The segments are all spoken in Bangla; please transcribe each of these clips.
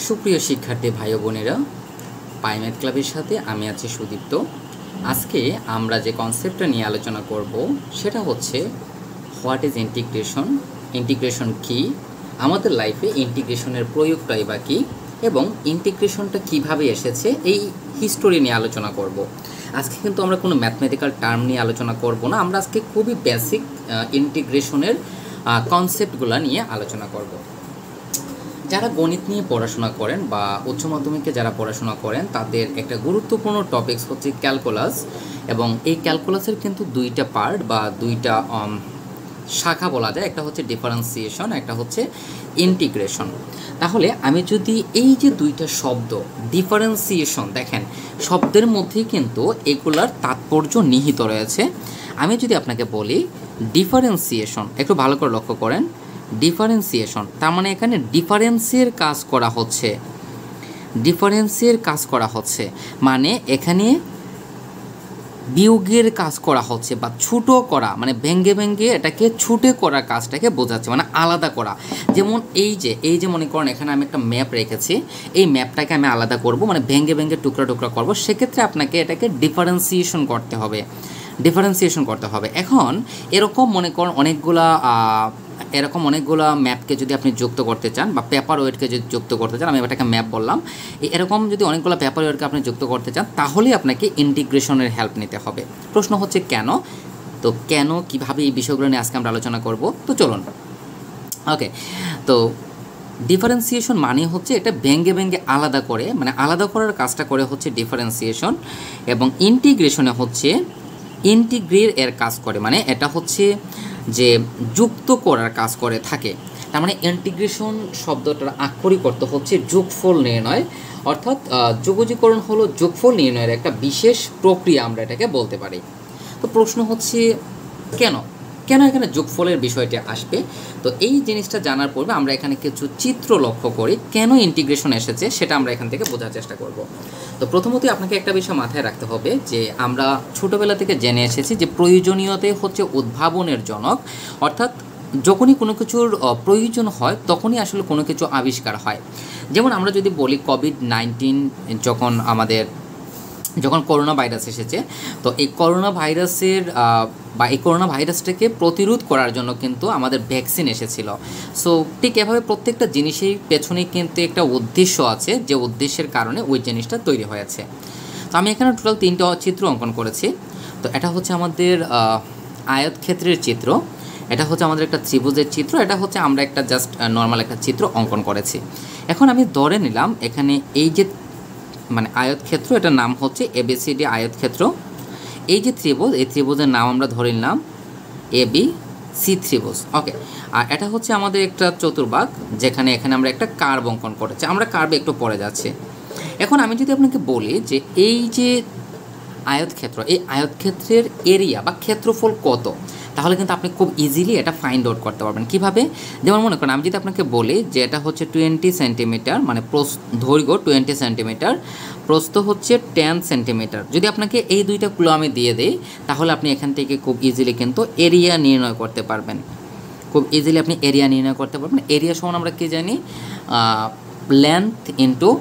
সুপ্রিয় শিক্ষার্থী ভাই ও বোনেরা, পাইমেট ক্লাবের সাথে আমি আছি সুদীপ্ত। আজকে আমরা যে কনসেপ্টটা নিয়ে আলোচনা করব সেটা হচ্ছে হোয়াট ইজ ইন্টিগ্রেশন, ইন্টিগ্রেশন কী, আমাদের লাইফে ইন্টিগ্রেশনের প্রয়োগটাই বা কী এবং ইন্টিগ্রেশনটা কিভাবে এসেছে এই হিস্টোরি নিয়ে আলোচনা করব। আজকে কিন্তু আমরা কোনো ম্যাথমেটিক্যাল টার্ম নিয়ে আলোচনা করব না, আমরা আজকে খুবই বেসিক ইন্টিগ্রেশনের কনসেপ্টগুলো নিয়ে আলোচনা করব। যারা গণিত নিয়ে পড়াশোনা করেন বা উচ্চ মাধ্যমিকে যারা পড়াশোনা করেন তাদের একটা গুরুত্বপূর্ণ টপিকস হচ্ছে ক্যালকুলাস, এবং এই ক্যালকুলাসের কিন্তু দুইটা পার্ট বা দুইটা শাখা বলা যায়, একটা হচ্ছে ডিফারেন্সিয়েশন, একটা হচ্ছে ইন্টিগ্রেশন। তাহলে আমি যদি এই যে দুইটা শব্দ ডিফারেন্সিয়েশন, দেখেন শব্দের মধ্যেই কিন্তু এগুলার তাৎপর্য নিহিত রয়েছে। আমি যদি আপনাকে বলি ডিফারেন্সিয়েশন, একটু ভালো করে লক্ষ্য করেন, ডিফারেন্সিয়েশন তার মানে এখানে ডিফারেন্সের কাজ করা হচ্ছে, ডিফারেন্সের কাজ করা হচ্ছে মানে এখানে বিয়োগের কাজ করা হচ্ছে বা ছোটো করা, মানে ভেঙ্গে ভেঙ্গে এটাকে ছুটে করার কাজটাকে বোঝাচ্ছে, মানে আলাদা করা। যেমন এই যে মনে করেন এখানে আমি একটা ম্যাপ রেখেছি, এই ম্যাপটাকে আমি আলাদা করব, মানে ভেঙ্গে ভেঙ্গে টুকরা টুকরা করব, সেক্ষেত্রে আপনাকে এটাকে ডিফারেন্সিয়েশন করতে হবে, ডিফারেন্সিয়েশন করতে হবে। এখন এরকম মনে করেন অনেকগুলা ম্যাপকে যদি আপনি যুক্ত করতে চান বা পেপার ওয়েটকে যদি যুক্ত করতে চান, আমি এটাকে ম্যাপ বললাম, এরকম যদি অনেকগুলো পেপার ওয়েটকে আপনি যুক্ত করতে চান তাহলে আপনাকে ইন্টিগ্রেশনের হেল্প নিতে হবে। প্রশ্ন হচ্ছে কেন, তো কেন কীভাবে এই বিষয়গুলো নিয়ে আজকে আমরা আলোচনা করব। তো চলুন, ওকে। তো ডিফারেন্সিয়েশন মানে হচ্ছে এটা ভেঙ্গে ভেঙ্গে আলাদা করে, মানে আলাদা করার কাজটা করে হচ্ছে ডিফারেন্সিয়েশন, এবং ইন্টিগ্রেশনে হচ্ছে ইন্টিগ্রেট এর কাজ করে, মানে এটা হচ্ছে যে যুক্ত করার কাজ করে থাকে। তার মানে ইন্টিগ্রেশন শব্দটার আক্ষরিক অর্থ হচ্ছে যোগফল নির্ণয়, অর্থাৎ যোগজীকরণ হলো যোগফল নির্ণয়ের একটা বিশেষ প্রক্রিয়া, আমরা এটাকে বলতে পারি। তো প্রশ্ন হচ্ছে কেন কেন এখানে যোগফলের বিষয়টি আসবে। তো এই জিনিসটা জানার পূর্বে আমরা এখানে কিছু চিত্র লক্ষ্য করি, কেন ইন্টিগ্রেশন এসেছে সেটা আমরা এখান থেকে বোঝার চেষ্টা করব। তো প্রথমতই আপনাকে একটা বিষয় মাথায় রাখতে হবে যে আমরা ছোটোবেলা থেকে জেনে এসেছি যে প্রয়োজনীয়তাই হচ্ছে উদ্ভাবনের জনক, অর্থাৎ যখনই কোনো কিছুর প্রয়োজন হয় তখনই আসলে কোনো কিছু আবিষ্কার হয়। যেমন আমরা যদি বলি কোভিড-19 যখন করোনা ভাইরাস এসেছে, তো এই করোনা ভাইরাসের বা এই করোনা ভাইরাসটাকে প্রতিরোধ করার জন্য কিন্তু আমাদের ভ্যাকসিন এসেছিল। সো ঠিক এভাবে প্রত্যেকটা জিনিসের পেছনেই কিন্তু একটা উদ্দেশ্য আছে, যে উদ্দেশ্যের কারণে ওই জিনিসটা তৈরি হয়েছে। তো আমি এখানে টোটাল 3টা চিত্র অঙ্কন করেছি। তো এটা হচ্ছে আমাদের আয়তক্ষেত্রের চিত্র, এটা হচ্ছে আমাদের একটা ত্রিভুজের চিত্র, এটা হচ্ছে আমরা একটা জাস্ট নর্মাল একটা চিত্র অঙ্কন করেছি। এখন আমি ধরে নিলাম এখানে এই যে মানে আয়তক্ষেত্র, এটার নাম হচ্ছে এবিসিডি আয়তক্ষেত্র। এই যে ত্রিভুজ, এই ত্রিভুজের নাম আমরা ধরে নিলাম এবিসি ত্রিভুজ, ওকে। আর এটা হচ্ছে আমাদের একটা চতুর্ভাগ, যেখানে এখানে আমরা একটা কার্ভ অঙ্কন করেছি, আমরা কার্ভে একটু পরে যাচ্ছি। এখন আমি যদি আপনাকে বলি যে এই যে আয়তক্ষেত্র, এই আয়তক্ষেত্রের এরিয়া বা ক্ষেত্রফল কত, তাহলে কিন্তু আপনি খুব ইজিলি এটা ফাইন্ড আউট করতে পারবেন। কীভাবে? যেমন মনে করেন আমি যদি আপনাকে বলি যে এটা হচ্ছে 20 সেন্টিমিটার, মানে দৈর্ঘ্য 20 সেন্টিমিটার, প্রস্থ হচ্ছে 10 সেন্টিমিটার। যদি আপনাকে এই দুইটা ক্লু আমি দিয়ে দিই তাহলে আপনি এখান থেকে খুব ইজিলি কিন্তু এরিয়া নির্ণয় করতে পারবেন, খুব ইজিলি আপনি এরিয়া নির্ণয় করতে পারবেন। এরিয়া সমান আমরা কী জানি, লেন্থ ইন্টু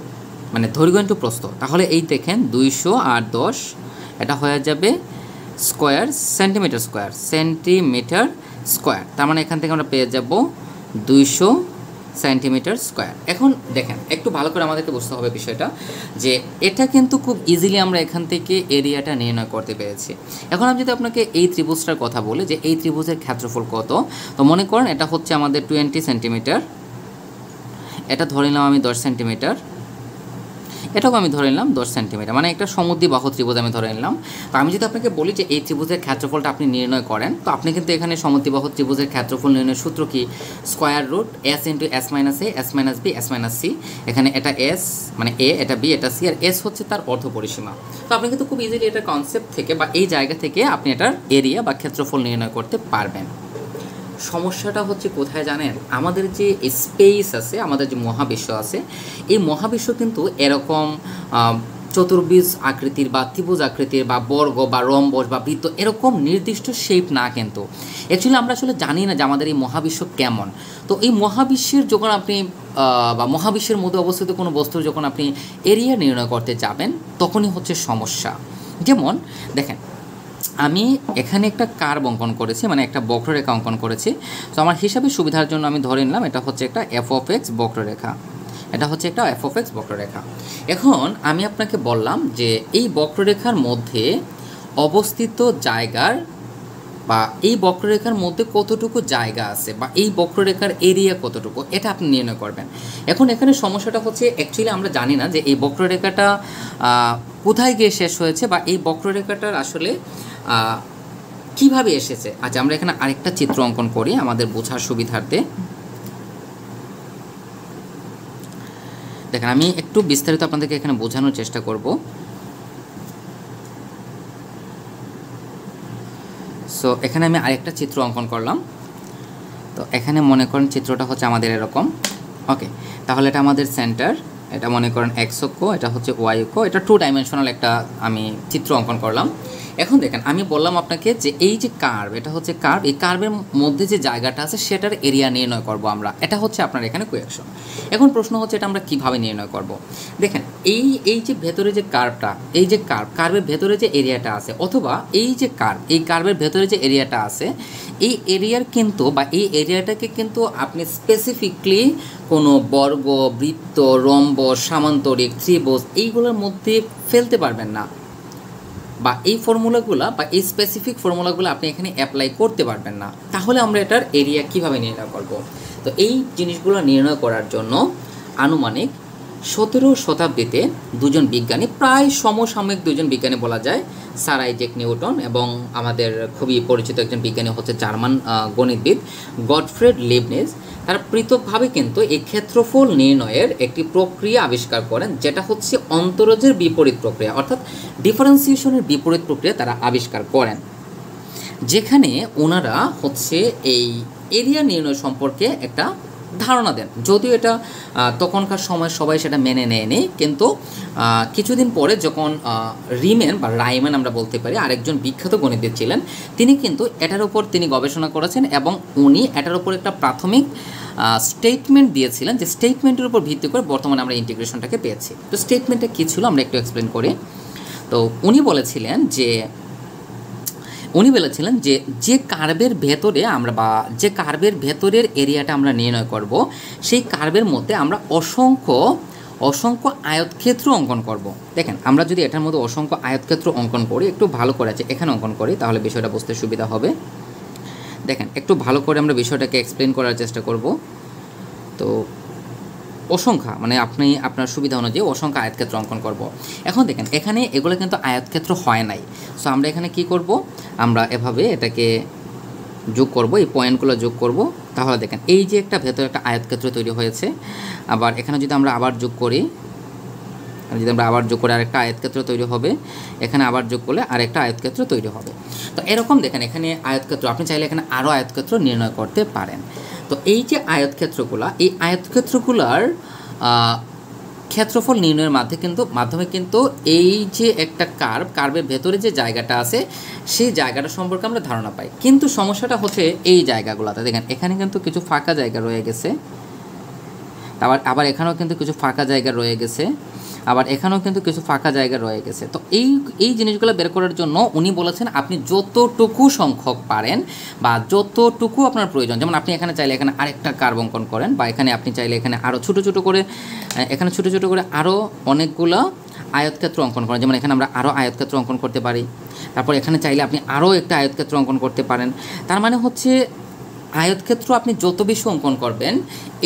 মানে দৈর্ঘ্য ইন্টু প্রস্থ। তাহলে এই দেখেন 200 আর 10, এটা হয়ে যাবে স্কোয়ার, সেন্টিমিটার স্কোয়ার। তার মানে এখান থেকে আমরা পেয়ে যাব 200 সেন্টিমিটার স্কোয়ার। এখন দেখেন একটু ভালো করে আমাদেরকে বুঝতে হবে বিষয়টা, যে এটা কিন্তু খুব ইজিলি আমরা এখান থেকে এরিয়াটা নির্ণয় করতে পেরেছি। এখন আমি যদি আপনাকে এই ত্রিভুজটার কথা বলি যে এই ত্রিভুজের ক্ষেত্রফল কত, তো মনে করেন এটা হচ্ছে আমাদের 20 সেন্টিমিটার, এটা ধরে নিলাম আমি 10 সেন্টিমিটার, এটাও আমি ধরে নিলাম 10 সেন্টিমিটার, মানে একটা সমদ্বিবাহু ত্রিভুজ আমি ধরে নিলাম। তো আমি যদি আপনাকে বলি যে এই ত্রিভুজের ক্ষেত্রফলটা আপনি নির্ণয় করেন, তো আপনি কিন্তু এখানে সমদ্বিবাহু ত্রিভুজের ক্ষেত্রফল নির্ণয়ের সূত্র কি, square root S into S minus A, S minus B, S minus C. এখানে এটা এস মানে এ, এটা বি, এটা সি, আর এস হচ্ছে তার অর্ধ পরিসীমা। তো আপনি কিন্তু খুব ইজিলি এটার কনসেপ্ট থেকে বা এই জায়গা থেকে আপনি এটার এরিয়া বা ক্ষেত্রফল নির্ণয় করতে পারবেন। সমস্যাটা হচ্ছে কোথায় জানেন, আমাদের যে স্পেস আছে, আমাদের যে মহাবিশ্ব আছে, এই মহাবিশ্ব কিন্তু এরকম চতুর্ভুজ আকৃতির বা ত্রিভুজ আকৃতির বা বর্গ বা রম্বস বা বৃত্ত এরকম নির্দিষ্ট শেপ না, কিন্তু অ্যাকচুয়ালি আমরা আসলে জানি না যে আমাদের এই মহাবিশ্ব কেমন। তো এই মহাবিশ্বের যখন আপনি বা মহাবিশ্বের মধ্যে অবস্থিত কোনো বস্তুর যখন আপনি এরিয়া নির্ণয় করতে যাবেন তখনই হচ্ছে সমস্যা। যেমন দেখেন, আমি এখানে একটা কার্ভ অঙ্কন করেছি, মানে একটা বক্ররেখা অঙ্কন করেছি। তো আমার হিসাবে সুবিধার জন্য আমি ধরে নিলাম এটা হচ্ছে একটা f(x) বক্ররেখা, এটা হচ্ছে একটা f(x) বক্ররেখা। এখন আমি আপনাকে বললাম যে এই বক্ররেখার মধ্যে অবস্থিত জায়গার বা এই বক্ররেখার মধ্যে কতটুকু জায়গা আছে বা এই বক্ররেখার এরিয়া কতটুকু, এটা আপনি নির্ণয় করবেন। এখন এখানে সমস্যাটা হচ্ছে অ্যাকচুয়ালি আমরা জানি না যে এই বক্ররেখাটা কোথায় গিয়ে শেষ হয়েছে বা এই বক্ররেখাটার আসলে কিভাবে এসেছে। আচ্ছা, আমরা এখানে আরেকটা চিত্র অঙ্কন করি আমাদের বোঝার সুবিধার্থে। দেখেন, আমি একটু বিস্তারিত আপনাদেরকে এখানে বোঝানোর চেষ্টা করব। সো এখানে আমি আরেকটা চিত্র অঙ্কন করলাম। তো এখানে মনে করেন চিত্রটা হচ্ছে আমাদের এরকম। ওকে, তাহলে এটা আমাদের সেন্টার, এটা মনে করেন এক্স অক্ষ, এটা হচ্ছে ওয়াই অক্ষ, এটা 2 ডাইমেনশনাল একটা আমি চিত্র অঙ্কন করলাম। এখন দেখেন, আমি বললাম আপনাকে যে এই যে কার্ভ, এটা হচ্ছে কার্ভ, এই কার্ভের মধ্যে যে জায়গাটা আছে সেটার এরিয়া নির্ণয় করব আমরা, এটা হচ্ছে আপনার এখানে কোয়েকশন। এখন প্রশ্ন হচ্ছে এটা আমরা কিভাবে নির্ণয় করব। দেখেন, এই যে ভেতরে যে কার্ভটা, এই যে কার্ভের ভেতরে যে এরিয়াটা আছে, অথবা এই যে কার্ভ, এই কার্ভের ভেতরে যে এরিয়াটা আছে, এই এরিয়ার কিন্তু বা এই এরিয়াটাকে কিন্তু আপনি স্পেসিফিকলি কোনো বর্গ, বৃত্ত, রম্বস, সামান্তরিক, ত্রিভুজ এইগুলোর মধ্যে ফেলতে পারবেন না, বা এই ফর্মুলাগুলো বা এই স্পেসিফিক ফর্মুলাগুলো আপনি এখানে অ্যাপ্লাই করতে পারবেন না। তাহলে আমরা এটার এরিয়া কিভাবে নির্ণয় করব। তো এই জিনিসগুলো নির্ণয় করার জন্য আনুমানিক 17 শতাব্দীতে দুজন বিজ্ঞানী, প্রায় সমসাময়িক দুজন বিজ্ঞানী বলা যায়, স্যার আইজ্যাক নিউটন এবং আমাদের খুবই পরিচিত একজন বিজ্ঞানী হচ্ছে জার্মান গণিতবিদ গটফ্রেড লিবনিজ, তারা পৃথকভাবে কিন্তু এই ক্ষেত্রফল নির্ণয়ের একটি প্রক্রিয়া আবিষ্কার করেন, যেটা হচ্ছে অন্তরজের বিপরীত প্রক্রিয়া, অর্থাৎ ডিফারেন্সিয়েশনের বিপরীত প্রক্রিয়া তারা আবিষ্কার করেন, যেখানে ওনারা হচ্ছে এই এরিয়া নির্ণয় সম্পর্কে একটা ধারণা দেন। যদিও এটা তখনকার সময় সবাই সেটা মেনে নেয়নি, কিন্তু কিছুদিন পরে যখন রিম্যান বা রাইম্যান আমরা বলতে পারি, আরেকজন বিখ্যাত গণিতবিদ ছিলেন, তিনি কিন্তু এটার উপর তিনি গবেষণা করেছেন এবং উনি এটার উপর একটা প্রাথমিক স্টেটমেন্ট দিয়েছিলেন, যে স্টেটমেন্টের উপর ভিত্তি করে বর্তমানে আমরা ইন্টিগ্রেশনটাকে পেয়েছি। তো স্টেটমেন্টটা কী ছিল আমরা একটু এক্সপ্লেন করি। তো উনি বলেছিলেন যে যে কার্ভের ভেতরে আমরা বা যে কার্ভের ভেতরের এরিয়াটা আমরা নির্ণয় করব, সেই কার্ভের মধ্যে আমরা অসংখ্য আয়তক্ষেত্র অঙ্কন করব। দেখেন, আমরা যদি এটার মধ্যে অসংখ্য আয়তক্ষেত্র অঙ্কন করি, একটু ভালো করে আছে এখানে অঙ্কন করি, তাহলে বিষয়টা বুঝতে সুবিধা হবে। দেখেন, একটু ভালো করে আমরা বিষয়টাকে এক্সপ্লেন করার চেষ্টা করব। তো অসংখ্য মানে আপনি আপনার সুবিধা অনুযায়ী অসংখ্য আয়তক্ষেত্র অঙ্কন করব। এখন দেখেন, এখানে এগুলো কিন্তু আয়তক্ষেত্র হয় নাই। সো আমরা এখানে কি করব, আমরা এভাবে এটাকে যোগ করব, এই পয়েন্টগুলো যোগ করব। তাহলে দেখেন, এই যে একটা ভেতরে একটা আয়তক্ষেত্র তৈরি হয়েছে, আবার এখানে যদি আমরা আবার যোগ করি, আরেকটা আয়তক্ষেত্র তৈরি হবে, এখানে আবার যোগ করলে আরেকটা আয়তক্ষেত্র তৈরি হবে। তো এরকম দেখেন, এখানে আয়তক্ষেত্র আপনি চাইলে এখানে আরও আয়তক্ষেত্র নির্ণয় করতে পারেন। তো এই যে আয়তক্ষেত্রগুলো, এই আয়তক্ষেত্রগুলোর ক্ষেত্রফল নির্ণয়ের মাধ্যমে কিন্তু এই যে একটা কার্ভের ভেতরে যে জায়গাটা আছে সেই জায়গাটা সম্পর্কে আমরা ধারণা পাই। কিন্তু সমস্যাটা হচ্ছে এই জায়গাগুলোতে, দেখেন এখানে কিন্তু কিছু ফাঁকা জায়গা রয়ে গেছে, আবার এখানেও কিন্তু কিছু ফাঁকা জায়গা রয়ে গেছে, আবার এখানেও কিন্তু কিছু ফাঁকা জায়গা রয়ে গেছে। তো এই জিনিসগুলো বের করার জন্য উনি বলেছেন আপনি যতটুকু সংখ্যক পারেন বা যতটুকু আপনার প্রয়োজন, যেমন আপনি এখানে চাইলে এখানে আরেকটা কার্ভ অঙ্কন করেন, বা এখানে আপনি চাইলে এখানে আরও ছোটো ছোটো করে আরও অনেকগুলো আয়তক্ষেত্র অঙ্কন করেন, যেমন এখানে আমরা আরও আয়তক্ষেত্র অঙ্কন করতে পারি। তারপর এখানে চাইলে আপনি আরও একটা আয়তক্ষেত্র অঙ্কন করতে পারেন। তার মানে হচ্ছে আয়তক্ষেত্র আপনি যত বেশি অঙ্কন করবেন,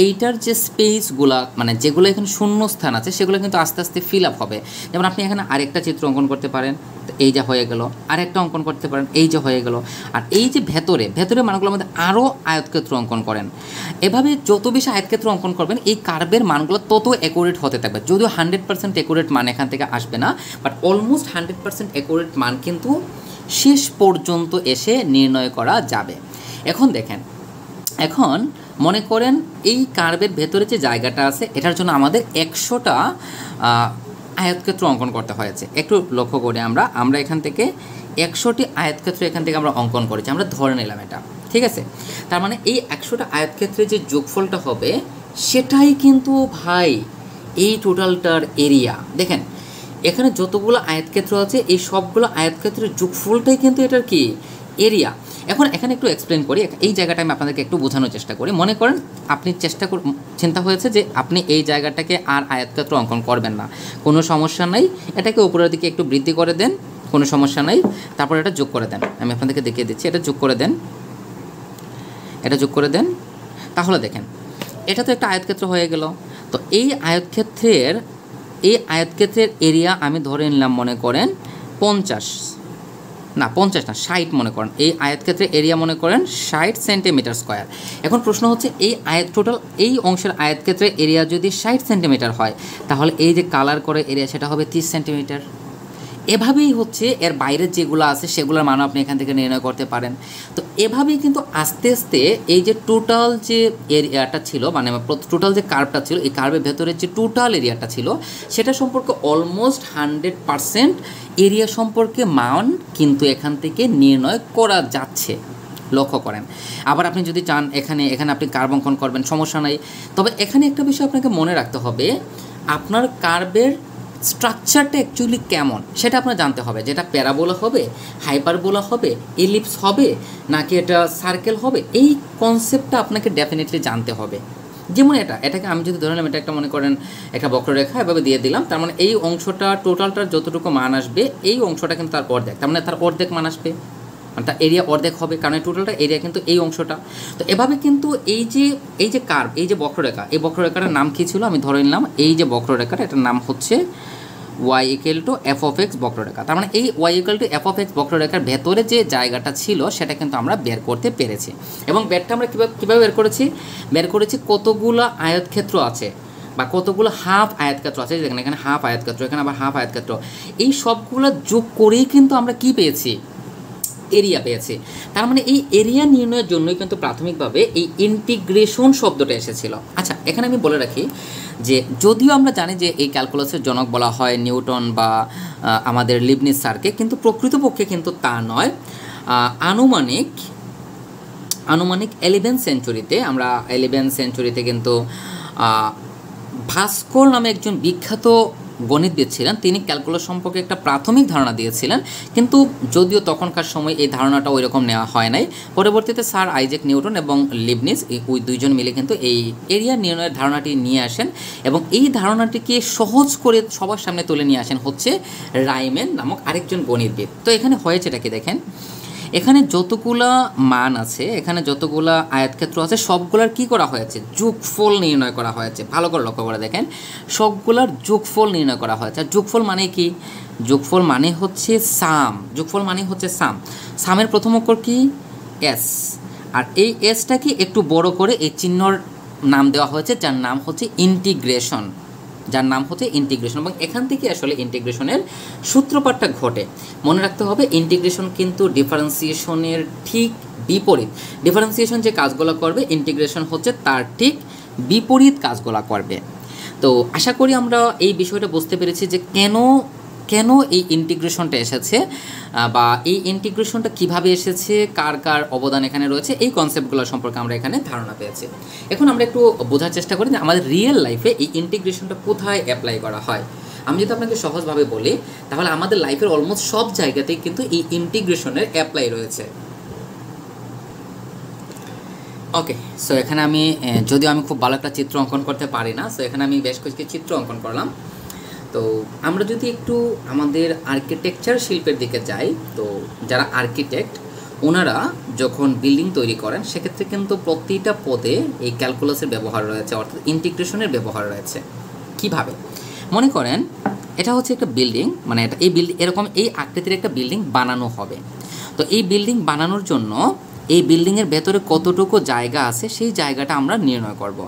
এইটার যে স্পেসগুলা মানে যেগুলো এখানে শূন্য স্থান আছে সেগুলো কিন্তু আস্তে আস্তে ফিল আপ হবে। যেমন আপনি এখানে আরেকটা চিত্র অঙ্কন করতে পারেন, এই যা হয়ে গেল, আরেকটা অঙ্কন করতে পারেন, এই যে হয়ে গেল। আর এই যে ভেতরে মানগুলোর মধ্যে আরও আয়তক্ষেত্র অঙ্কন করেন। এভাবে যত বেশি আয়তক্ষেত্র অঙ্কন করবেন, এই কার্ভের মানগুলো তত অ্যাকুরেট হতে থাকবে। যদিও 100% অ্যাকুরেট মান এখান থেকে আসবে না, বাট অলমোস্ট 100% অ্যাকুরেট মান কিন্তু শেষ পর্যন্ত এসে নির্ণয় করা যাবে। এখন দেখেন, এখন মনে করেন এই কার্ভের ভেতরে যে জায়গাটা আছে, এটার জন্য আমাদের 100টা আয়তক্ষেত্র অঙ্কন করতে হয়েছে। একটু লক্ষ্য করে আমরা এখান থেকে 100টি আয়তক্ষেত্র এখান থেকে আমরা অঙ্কন করেছি, আমরা ধরে নিলাম এটা, ঠিক আছে। তার মানে এই 100টা আয়তক্ষেত্রে যে যোগফলটা হবে সেটাই কিন্তু ভাই এই টোটালটার এরিয়া। দেখেন এখানে যতগুলো আয়তক্ষেত্র আছে এই সবগুলো আয়তক্ষেত্রের যোগফলটাই কিন্তু এটার কি এরিয়া। এখন এখানে একটু এক্সপ্লেন করি, এই জায়গাটা আমি আপনাদেরকে একটু বোঝানোর চেষ্টা করি। মনে করেন আপনি চিন্তা হয়েছে যে আপনি এই জায়গাটাকে আর আয়তক্ষেত্র অঙ্কন করবেন না, কোনো সমস্যা নাই, এটাকে উপরের দিকে একটু বৃদ্ধি করে দেন, কোনো সমস্যা নাই, তারপর এটা যোগ করে দেন। আমি আপনাদেরকে দেখিয়ে দিচ্ছি, এটা যোগ করে দেন, এটা যোগ করে দেন, তাহলে দেখেন এটা তো একটা আয়তক্ষেত্র হয়ে গেল। তো এই আয়তক্ষেত্রের এরিয়া আমি ধরে নিলাম মনে করেন 50 না 60 মনে করেন, এই আয়তক্ষেত্রের এরিয়া মনে করেন 60 সেন্টিমিটার স্কোয়ার। এখন প্রশ্ন হচ্ছে এই টোটাল এই অংশের আয়তক্ষেত্রের এরিয়া যদি 60 সেন্টিমিটার হয় তাহলে এই যে কালার করে এরিয়া সেটা হবে 30 সেন্টিমিটার। এভাবেই হচ্ছে এর বাইরের যেগুলো আছে সেগুলোর মানও আপনি এখান থেকে নির্ণয় করতে পারেন। তো এভাবেই কিন্তু আস্তে আস্তে এই যে টোটাল যে এরিয়াটা ছিল, মানে টোটাল যে কার্ভটা ছিল, এই কার্ভের ভেতরে যে টোটাল এরিয়াটা ছিল সেটা সম্পর্কে অলমোস্ট 100% এরিয়া সম্পর্কে মান কিন্তু এখান থেকে নির্ণয় করা যাচ্ছে। লক্ষ্য করেন। আবার আপনি যদি চান এখানে আপনি কার্ভ অঙ্কন করবেন, সমস্যা নাই। তবে এখানে একটা বিষয় আপনাকে মনে রাখতে হবে, আপনার কার্ভের স্ট্রাকচারটা অ্যাকচুয়ালি কেমন সেটা আপনার জানতে হবে, যেটা প্যারাবোলা হবে, হাইপারবোলা হবে, এলিপস হবে, নাকি এটা সার্কেল হবে, এই কনসেপ্টটা আপনাকে ডেফিনেটলি জানতে হবে। যেমন এটাকে আমি যদি ধরে নিলাম এটা একটা মনে করেন একটা বক্ররেখা এভাবে দিয়ে দিলাম, তার মানে এই অংশটা টোটালটার যতটুকু মান আসবে এই অংশটা কিন্তু তার অর্ধেক, তার মানে তার অর্ধেক মান আসবে, মানে তার এরিয়া অর্ধেক হবে, কারণ টোটালটা এরিয়া কিন্তু এই অংশটা। তো এভাবে কিন্তু এই যে কার্ভ, এই যে বক্ররেখা, এই বক্ররেখাটার নাম কী ছিল আমি ধরে নিলাম, এই যে বক্ররেখাটা এটার নাম হচ্ছে y = f(x) বক্ররেখা। তার মানে এই y = f(x) বক্ররেখার ভেতরে যে জায়গাটা ছিল সেটা কিন্তু আমরা বের করতে পেরেছি। এবং বেরটা আমরা কীভাবে বের করেছি কতগুলো আয়তক্ষেত্র আছে বা কতগুলো হাফ আয়তক্ষেত্র আছে, দেখেন এখানে হাফ আয়তক্ষেত্র, এখানে আবার হাফ আয়তক্ষেত্র, এই সবগুলো যোগ করেই কিন্তু আমরা কি পেয়েছি এরিয়া পেয়েছি। তার মানে এই এরিয়া নির্ণয়ের জন্যই কিন্তু প্রাথমিকভাবে এই ইন্টিগ্রেশন শব্দটা এসেছিল। আচ্ছা এখানে আমি বলে রাখি যে যদিও আমরা জানি যে এই ক্যালকুলাসের জনক বলা হয় নিউটন বা আমাদের লিবনিজ স্যারকে, কিন্তু প্রকৃতপক্ষে কিন্তু তা নয়। আনুমানিক 11 সেঞ্চুরিতে, আমরা 11 সেঞ্চুরিতে কিন্তু ভাস্কর নামে একজন বিখ্যাত গণিতবিদ ছিলেন, তিনি ক্যালকুলাস সম্পর্কে একটা প্রাথমিক ধারণা দিয়েছিলেন, কিন্তু যদিও তখনকার সময় এই ধারণাটা ওই রকম নেওয়া হয় নাই। পরবর্তীতে স্যার আইজ্যাক নিউটন এবং লিবনিজ ওই দুইজন মিলে কিন্তু এই এরিয়া নির্ণয়ের ধারণাটি নিয়ে আসেন এবং এই ধারণাটিকে সহজ করে সবার সামনে তুলে নিয়ে আসেন হচ্ছে রাইম্যান নামক আরেকজন গণিতবিদ। তো এখানে হয়েছেটা কি দেখেন, এখানে যতগুলা মান আছে, এখানে যতগুলা আয়তক্ষেত্র আছে সবগুলার কি করা হয়েছে যোগফল নির্ণয় করা হয়েছে। ভালো করে লক্ষ্য করে দেখেন সবগুলার যোগফল নির্ণয় করা হয়েছে। আর যোগফল মানে কি? যোগফল মানে হচ্ছে সাম। যোগফল মানে হচ্ছে সাম। সামের প্রথম অক্ষর কি? এস। আর এই এসটা কি একটু বড় করে এই চিহ্নর নাম দেওয়া হয়েছে, যার নাম হচ্ছে ইন্টিগ্রেশন, এবং এখান থেকে আসলে ইন্টিগ্রেশনের সূত্রপাতটা ঘটে। মনে রাখতে হবে ইন্টিগ্রেশন কিন্তু ডিফারেন্সিয়েশনের ঠিক বিপরীত। ডিফারেন্সিয়েশন যে কাজগুলো করবে ইন্টিগ্রেশন হচ্ছে তার ঠিক বিপরীত কাজগুলো করবে। তো আশা করি আমরা এই বিষয়টা বুঝতে পেরেছি যে কেন এই ইন্টিগ্রেশনটা এসেছে বা এই ইন্টিগ্রেশনটা কিভাবে এসেছে, কার কার অবদান এখানে রয়েছে, এই কনসেপ্টগুলো সম্পর্কে আমরা এখানে ধারণা পেয়েছি। এখন আমরা একটু বোঝার চেষ্টা করি যে আমাদের রিয়েল লাইফে এই ইন্টিগ্রেশনটা কোথায় অ্যাপ্লাই করা হয়। আমি যদি আপনাকে সহজভাবে বলি তাহলে আমাদের লাইফের অলমোস্ট সব জায়গাতেই কিন্তু এই ইন্টিগ্রেশনের অ্যাপ্লাই রয়েছে। ওকে, সো এখানে আমি যদিও আমি খুব ভালো একটা চিত্র অঙ্কন করতে পারি না, সো এখানে আমি বেশ কিছু চিত্র অঙ্কন করলাম। তো আমরা যদি একটু আমাদের আর্কিটেকচার শিল্পের দিকে যাই, তো যারা আর্কিটেক্ট ওনারা যখন বিল্ডিং তৈরি করেন সেক্ষেত্রে কিন্তু প্রতিটা পদে এই ক্যালকুলাসের ব্যবহার রয়েছে, অর্থাৎ ইন্টিগ্রেশনের ব্যবহার রয়েছে। কিভাবে? মনে করেন এটা হচ্ছে একটা বিল্ডিং, মানে এই বিল্ডিং এরকম এই আকৃতির একটা বিল্ডিং বানানো হবে। তো এই বিল্ডিং বানানোর জন্য এই বিল্ডিংয়ের ভেতরে কতটুকু জায়গা আছে সেই জায়গাটা আমরা নির্ণয় করব।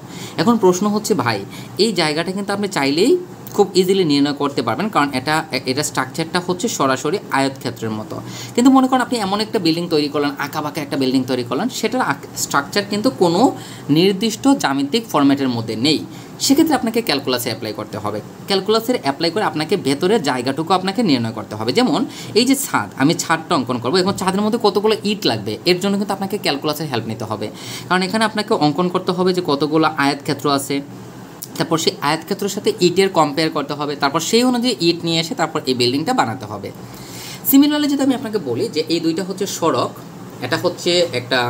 এখন প্রশ্ন হচ্ছে ভাই এই জায়গাটা কিন্তু আপনি চাইলেই খুব ইজিলি নির্ণয় করতে পারবেন, কারণ এটা স্ট্রাকচারটা হচ্ছে সরাসরি আয়তক্ষেত্রের মতো। কিন্তু মনে করেন আপনি এমন একটা বিল্ডিং তৈরি করলেন, আঁকাবাঁকা একটা বিল্ডিং তৈরি করলেন, সেটার স্ট্রাকচার কিন্তু কোনো নির্দিষ্ট জ্যামিতিক ফরম্যাটের মধ্যে নেই, সেক্ষেত্রে আপনাকে ক্যালকুলাসে অ্যাপ্লাই করতে হবে। ক্যালকুলাসের অ্যাপ্লাই করে আপনাকে ভেতরের জায়গাটুকু আপনাকে নির্ণয় করতে হবে। যেমন এই যে ছাদ, আমি ছাদটা অঙ্কন করবো, এখন ছাদের মধ্যে কতগুলো ইট লাগবে, এর জন্য কিন্তু আপনাকে ক্যালকুলাসের হেল্প নিতে হবে, কারণ এখানে আপনাকে অঙ্কন করতে হবে যে কতগুলো আয়তক্ষেত্র আছে, তারপর সেই আয়তক্ষেত্রের সাথে ইটের কম্পেয়ার করতে হবে, তারপর সেই অনুযায়ী ইট নিয়ে এসে তারপর এই বিল্ডিংটা বানাতে হবে। সিমিলারলি যদি আমি আপনাকে বলি যে এই দুইটা হচ্ছে সড়ক, এটা হচ্ছে একটা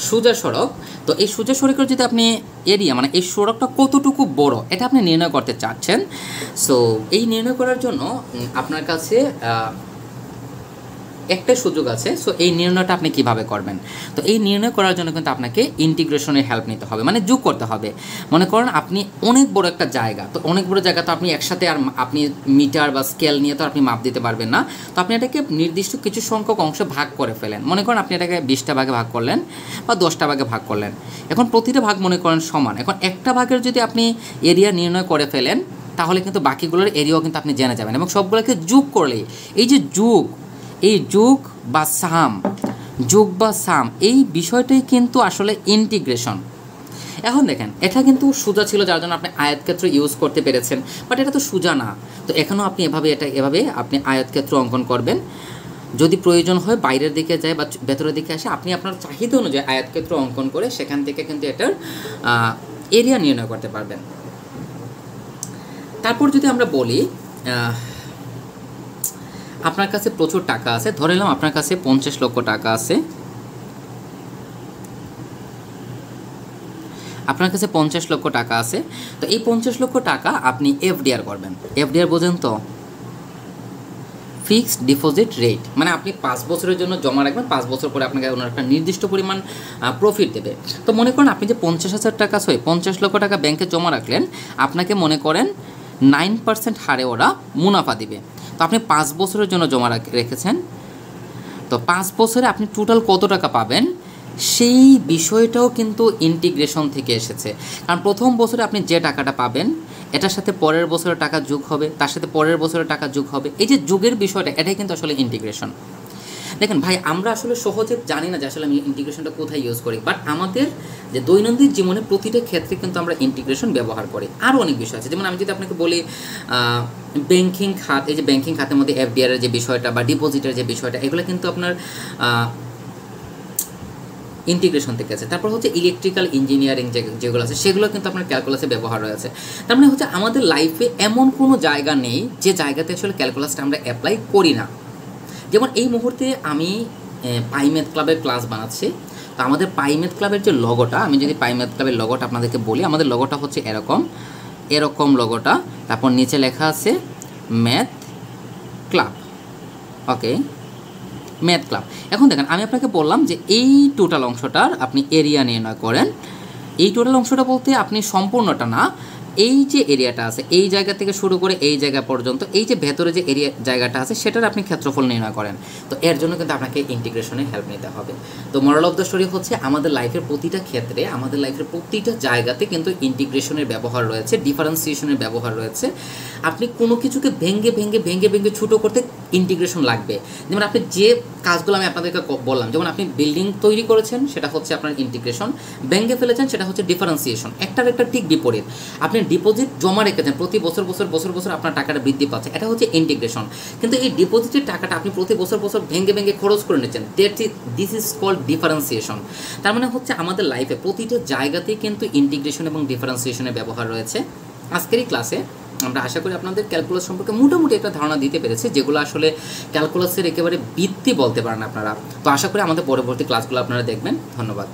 সোজা সড়ক, তো এই সোজা সড়কের যদি আপনি এরিয়া মানে এই সড়কটা কতটুকু বড় এটা আপনি নির্ণয় করতে চাচ্ছেন, সো এই নির্ণয় করার জন্য আপনার কাছে একটা সুযোগ আছে। সো এই নির্ণয়টা আপনি কিভাবে করবেন, তো এই নির্ণয় করার জন্য কিন্তু আপনাকে ইন্টিগ্রেশনের হেল্প নিতে হবে, মানে যোগ করতে হবে। মনে করেন আপনি অনেক বড় একটা জায়গা, তো অনেক বড় জায়গা তো আপনি একসাথে আর আপনি মিটার বা স্কেল নিয়ে তো আপনি মাপ দিতে পারবেন না, তো আপনি এটাকে নির্দিষ্ট কিছু সংখ্যক অংশে ভাগ করে ফেলেন। মনে করেন আপনি এটাকে 20টা ভাগে ভাগ করলেন বা 10টা ভাগে ভাগ করলেন, এখন প্রতিটা ভাগ মনে করেন সমান, এখন একটা ভাগের যদি আপনি এরিয়া নির্ণয় করে ফেলেন তাহলে কিন্তু বাকিগুলোর এরিয়াও কিন্তু আপনি জেনে যাবেন, এবং সবগুলোকে যোগ করলেই এই যে এই যোগ বা সাম এই বিষয়টাই কিন্তু আসলে ইন্টিগ্রেশন। এখন দেখেন এটা কিন্তু সোজা ছিল যার জন্য আপনি আয়তক্ষেত্র ইউজ করতে পেরেছেন, বাট এটা তো সোজা না, তো এখানেও আপনি এভাবে আপনি আয়তক্ষেত্র অঙ্কন করবেন। যদি প্রয়োজন হয় বাইরের দিকে যায় বা ভেতরের দিকে আসে, আপনি আপনার চাহিদা অনুযায়ী আয়তক্ষেত্র অঙ্কন করে সেখান থেকে কিন্তু এটার এরিয়া নির্ণয় করতে পারবেন। তারপর যদি আমরা বলি আপনার কাছে প্রচুর টাকা আছে, ধরে নিলাম আপনার কাছে 50 লক্ষ টাকা আছে, আপনার কাছে 50 লক্ষ টাকা আছে, তো এই 50 লক্ষ টাকা আপনি এফডিআর করবেন। এফডিআর বোঝেন তো, ফিক্সড ডিপোজিট রেট, মানে আপনি 5 বছরের জন্য জমা রাখবেন, 5 বছর পরে আপনাকে ওনার একটা নির্দিষ্ট পরিমাণ প্রফিট দেবে। তো মনে করেন আপনি যে 50,000 টাকা 50 লক্ষ টাকা ব্যাংকে জমা রাখলেন, আপনাকে মনে করেন 9% হারে ওরা মুনাফা দিবে। তো আপনি 5 বছরের জন্য জমা রেখেছেন, তো 5 বছরে আপনি টোটাল কত টাকা পাবেন সেই বিষয়টাও কিন্তু ইন্টিগ্রেশন থেকে এসেছে, কারণ প্রথম বছরে আপনি যে টাকাটা পাবেন এটার সাথে পরের বছরের টাকা যোগ হবে, তার সাথে পরের বছরের টাকা যোগ হবে, এই যে যোগের বিষয়টা এটাই কিন্তু আসলে ইন্টিগ্রেশন। দেখেন ভাই, আমরা আসলে সহজে জানি না যে আসলে আমি ইন্টিগ্রেশনটা কোথায় ইউজ করি, বাট আমাদের যে দৈনন্দিন জীবনে প্রতিটা ক্ষেত্রে কিন্তু আমরা ইন্টিগ্রেশন ব্যবহার করি। আরও অনেক বিষয় আছে, যেমন আমি যদি আপনাকে বলি ব্যাংকিং খাত, এই যে ব্যাংকিং খাতের মধ্যে এফডিআর এর যে বিষয়টা বা ডিপোজিটের যে বিষয়টা, এগুলো কিন্তু আপনার ইন্টিগ্রেশন থেকে আছে। তারপর হচ্ছে ইলেকট্রিক্যাল ইঞ্জিনিয়ারিং যেগুলো আছে সেগুলো কিন্তু আপনার ক্যালকুলাসে ব্যবহার রয়েছে। তার মানে হচ্ছে আমাদের লাইফে এমন কোনো জায়গা নেই যে জায়গাতে আসলে ক্যালকুলাসটা আমরা অ্যাপ্লাই করি না। যেমন এই মুহূর্তে আমি পাইমেথ ক্লাবের ক্লাস বানাচ্ছি, তো আমাদের পাইমেথ ক্লাবের যে লগোটা, আমি যদি পাইমেথ ক্লাবের লগোটা আপনাদেরকে বলি, আমাদের লগোটা হচ্ছে এরকম লগোটা, তারপর নিচে লেখা আছে ম্যাথ ক্লাব, ওকে, ম্যাথ ক্লাব। এখন দেখেন আমি আপনাকে বললাম যে এই টোটাল অংশটার আপনি এরিয়া নির্ণয় করেন। এই টোটাল অংশটা বলতে আপনি সম্পূর্ণটা না, এই যে এরিয়াটা আছে এই জায়গা থেকে শুরু করে এই জায়গা পর্যন্ত, এই যে ভেতরে যে এরিয়া জায়গাটা আছে সেটার আপনি ক্ষেত্রফল নির্ণয় করেন। তো এর জন্য কিন্তু আপনাকে ইন্টিগ্রেশনের হেল্প নিতে হবে। তো মোরাল অফ দ্য স্টোরি হচ্ছে আমাদের লাইফের প্রতিটা ক্ষেত্রে, আমাদের লাইফের প্রতিটা জায়গাতে কিন্তু ইন্টিগ্রেশনের ব্যবহার রয়েছে, ডিফারেন্সিয়েশনের ব্যবহার রয়েছে। আপনি কোনো কিছুকে ভেঙে ছোটো করতে ইন্টিগ্রেশন লাগবে। যেমন আপনি যে কাজগুলো আমি আপনাদেরকে বললাম, যেমন আপনি বিল্ডিং তৈরি করেছেন সেটা হচ্ছে আপনার ইন্টিগ্রেশন, ভেঙে ফেলেছেন সেটা হচ্ছে ডিফারেন্সিয়েশন। একটার একটা ঠিক বিপরীত। আপনি ডিপোজিট জমা রেখেছেন, প্রতি বছর আপনার টাকাটা বৃদ্ধি পাচ্ছে, এটা হচ্ছে ইন্টিগ্রেশন। কিন্তু এই ডিপোজিটের টাকাটা আপনি প্রতি বছর ভেঙে খরচ করে নিচ্ছেন, দিস ইজ কল্ড ডিফারেন্সিয়েশন। তার মানে হচ্ছে আমাদের লাইফে প্রতিটা জায়গাতেই কিন্তু ইন্টিগ্রেশন এবং ডিফারেন্সিয়েশনের ব্যবহার রয়েছে। আজকের এই ক্লাসে আমরা আশা করি আপনাদের ক্যালকুলাস সম্পর্কে মোটামুটি একটা ধারণা দিতে পেরেছি, যেগুলো আসলে ক্যালকুলাসের একেবারে ভিত্তি বলতে পারেন আপনারা। তো আশা করি আমাদের পরবর্তী ক্লাসগুলো আপনারা দেখবেন। ধন্যবাদ।